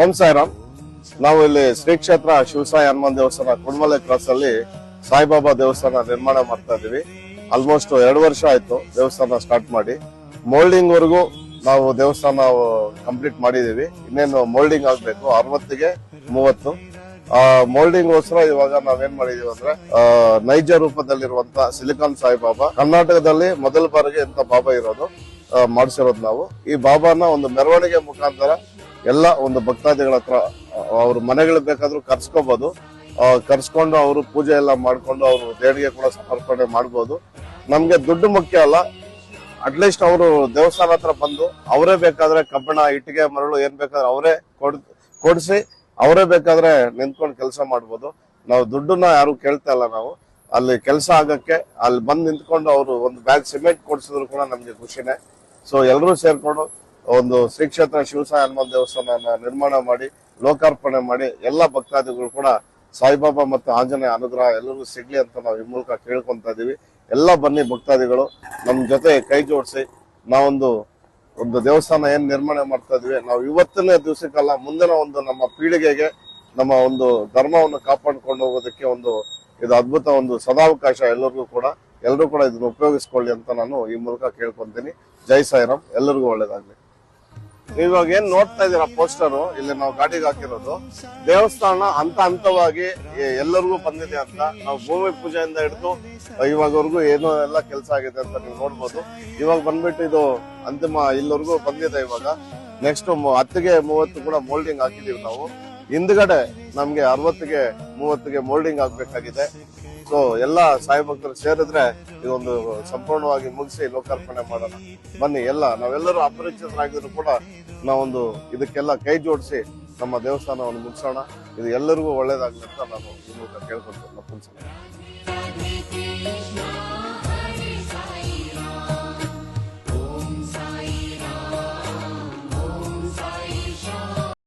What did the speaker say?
ಓಂ ಸಾಯಿರಾಮ್. ನಾವು ಇಲ್ಲಿ ಶ್ರೀ ಕ್ಷೇತ್ರ ಶಿವಸಾಯಿ ಹನುಮಾನ್ ದೇವಸ್ಥಾನ ಕುಡ್ಮಲೆ ಕ್ರಾಸ್ ಅಲ್ಲಿ ಸಾಯಿಬಾಬಾ ದೇವಸ್ಥಾನ ನಿರ್ಮಾಣ ಮಾಡ್ತಾ ಇದೀವಿ. ಆಲ್ಮೋಸ್ಟ್ 2 ವರ್ಷ ಆಯ್ತು ದೇವಸ್ಥಾನ ಸ್ಟಾರ್ಟ್ ಮಾಡಿ. ಮೋಲ್ಡಿಂಗ್ ವರೆಗೂ ನಾವು ದೇವಸ್ಥಾನ ಕಂಪ್ಲೀಟ್ ಮಾಡಿದೀವಿ. ಇನ್ನೇನು ಮೋಲ್ಡಿಂಗ್ ಆಗ್ಬೇಕು 60ಗೆ 30. ಮೋಲ್ಡಿಂಗ್ ಗೋಸ್ಕರ ಇವಾಗ ನಾವೇನ್ ಮಾಡಿದೀವಿ ಅಂದ್ರೆ ನೈಜ ರೂಪದಲ್ಲಿರುವಂತ ಸಿಲಿಕಾನ್ ಸಾಯಿಬಾಬಾ, ಕರ್ನಾಟಕದಲ್ಲಿ ಮೊದಲ ಬಾರಿಗೆ ಇಂತ ಬಾಬಾ ಇರೋದು ಮಾಡಿಸಿರೋದು ನಾವು. ಈ ಬಾಬಾನ ಒಂದು ಮೆರವಣಿಗೆ ಮುಖಾಂತರ ಎಲ್ಲ ಒಂದು ಭಕ್ತಾದಿಗಳ ಹತ್ರ ಅವ್ರ ಮನೆಗಳು ಬೇಕಾದ್ರೂ ಕರ್ಸ್ಕೋಬಹುದು. ಕರ್ಸ್ಕೊಂಡು ಅವರು ಪೂಜೆ ಎಲ್ಲ ಮಾಡ್ಕೊಂಡು ಅವರು ದೇಣಿಗೆ ಕೂಡ ಸಮರ್ಪಣೆ ಮಾಡ್ಬೋದು. ನಮ್ಗೆ ದುಡ್ಡು ಮುಖ್ಯ ಅಲ್ಲ, ಅಟ್ಲೀಸ್ಟ್ ಅವರು ದೇವಸ್ಥಾನ ಹತ್ರ ಬಂದು ಅವರೇ ಬೇಕಾದ್ರೆ ಕಬ್ಬಣ, ಇಟ್ಟಿಗೆ, ಮರಳು ಏನ್ ಬೇಕಾದ್ರೆ ಅವರೇ ಕೊಡಿಸಿ ಅವರೇ ಬೇಕಾದ್ರೆ ನಿಂತ್ಕೊಂಡು ಕೆಲಸ ಮಾಡ್ಬೋದು. ನಾವು ದುಡ್ಡನ್ನ ಯಾರು ಕೇಳ್ತಾ ಇಲ್ಲ. ನಾವು ಅಲ್ಲಿ ಕೆಲಸ ಆಗಕ್ಕೆ ಅಲ್ಲಿ ಬಂದು ನಿಂತ್ಕೊಂಡು ಅವರು ಒಂದು ಬ್ಯಾಗ್ ಸಿಮೆಂಟ್ ಕೊಡ್ಸಿದ್ರು ಕೂಡ ನಮ್ಗೆ ಖುಷಿನೇ. ಸೊ ಎಲ್ಲರೂ ಸೇರ್ಕೊಂಡು ಒಂದು ಶ್ರೀ ಕ್ಷೇತ್ರ ಶಿವಸಾಯಿ ಹನುಮಾನ್ ದೇವಸ್ಥಾನ ನಿರ್ಮಾಣ ಮಾಡಿ ಲೋಕಾರ್ಪಣೆ ಮಾಡಿ ಎಲ್ಲ ಭಕ್ತಾದಿಗಳು ಕೂಡ ಸಾಯಿಬಾಬಾ ಮತ್ತು ಆಂಜನೇಯ ಅನುಗ್ರಹ ಎಲ್ಲರಿಗೂ ಸಿಗ್ಲಿ ಅಂತ ನಾವು ಈ ಮೂಲಕ ಕೇಳ್ಕೊಂತ ಇದೀವಿ. ಎಲ್ಲ ಬನ್ನಿ ಭಕ್ತಾದಿಗಳು ನಮ್ ಜೊತೆ ಕೈ ಜೋಡಿಸಿ ನಾವೊಂದು ದೇವಸ್ಥಾನ ಏನ್ ನಿರ್ಮಾಣ ಮಾಡ್ತಾ ಇದೀವಿ. ನಾವು ಇವತ್ತನೇ ದಿವಸಕ್ಕಲ್ಲ, ಮುಂದಿನ ಒಂದು ನಮ್ಮ ಪೀಳಿಗೆಗೆ ನಮ್ಮ ಒಂದು ಧರ್ಮವನ್ನು ಕಾಪಾಡ್ಕೊಂಡು ಹೋಗೋದಕ್ಕೆ ಇದು ಅದ್ಭುತ ಒಂದು ಸದಾವಕಾಶ. ಎಲ್ಲರೂ ಕೂಡ ಇದನ್ನು ಉಪಯೋಗಿಸ್ಕೊಳ್ಳಿ ಅಂತ ನಾನು ಈ ಮೂಲಕ ಕೇಳ್ಕೊಂತೀನಿ. ಜೈ ಸಾಯಿರಾಮ್, ಎಲ್ಲರಿಗೂ ಒಳ್ಳೇದಾಗ್ಲಿ. ಇವಾಗ ಏನ್ ನೋಡ್ತಾ ಇದೀರಾ ಪೋಸ್ಟರ್, ಇಲ್ಲಿ ನಾವು ಗಾಡಿಗೆ ಹಾಕಿರೋದು ದೇವಸ್ಥಾನ ಹಂತವಾಗಿ ಎಲ್ಲರಿಗೂ ಬಂದಿದೆ ಅಂತ. ನಾವು ಭೂಮಿ ಪೂಜೆಯಿಂದ ಹಿಡಿದು ಇವಾಗವರೆಗೂ ಏನೋ ಎಲ್ಲ ಕೆಲಸ ಆಗಿದೆ ಅಂತ ನೀವು ನೋಡ್ಬೋದು. ಇವಾಗ ಬಂದ್ಬಿಟ್ಟು ಇದು ಅಂತಿಮ ಇಲ್ಲಿವರೆಗೂ ಬಂದಿದೆ. ಇವಾಗ ನೆಕ್ಸ್ಟ್ 10ಗೆ 30 ಕೂಡ ಮೋಲ್ಡಿಂಗ್ ಹಾಕಿದೀವಿ ನಾವು. ಹಿಂದ್ಗಡೆ ನಮ್ಗೆ 60ಗೆ 30ಗೆ ಮೋಲ್ಡಿಂಗ್ ಆಗ್ಬೇಕಾಗಿದೆ. ಸೊ ಎಲ್ಲ ಸಾಯಿ ಭಕ್ತರು ಸೇರಿದ್ರೆ ಇದೊಂದು ಸಂಪೂರ್ಣವಾಗಿ ಮುಗಿಸಿ ಲೋಕಾರ್ಪಣೆ ಮಾಡೋಣ. ಬನ್ನಿ ನಾವೆಲ್ಲರೂ ಅಪರಿಚಿತರಾಗಿದ್ರು ಕೂಡ ನಾವೊಂದು ಇದಕ್ಕೆಲ್ಲ ಕೈ ಜೋಡಿಸಿ ನಮ್ಮ ದೇವಸ್ಥಾನವನ್ನು ಮುಗಿಸೋಣ. ಇದು ಎಲ್ಲರಿಗೂ ಒಳ್ಳೇದಾಗ್ಲಿ ಅಂತ ನಾನು ಈ ಮೂಲಕ ಕೇಳ್ಕೊಳ್ತೇನೆ.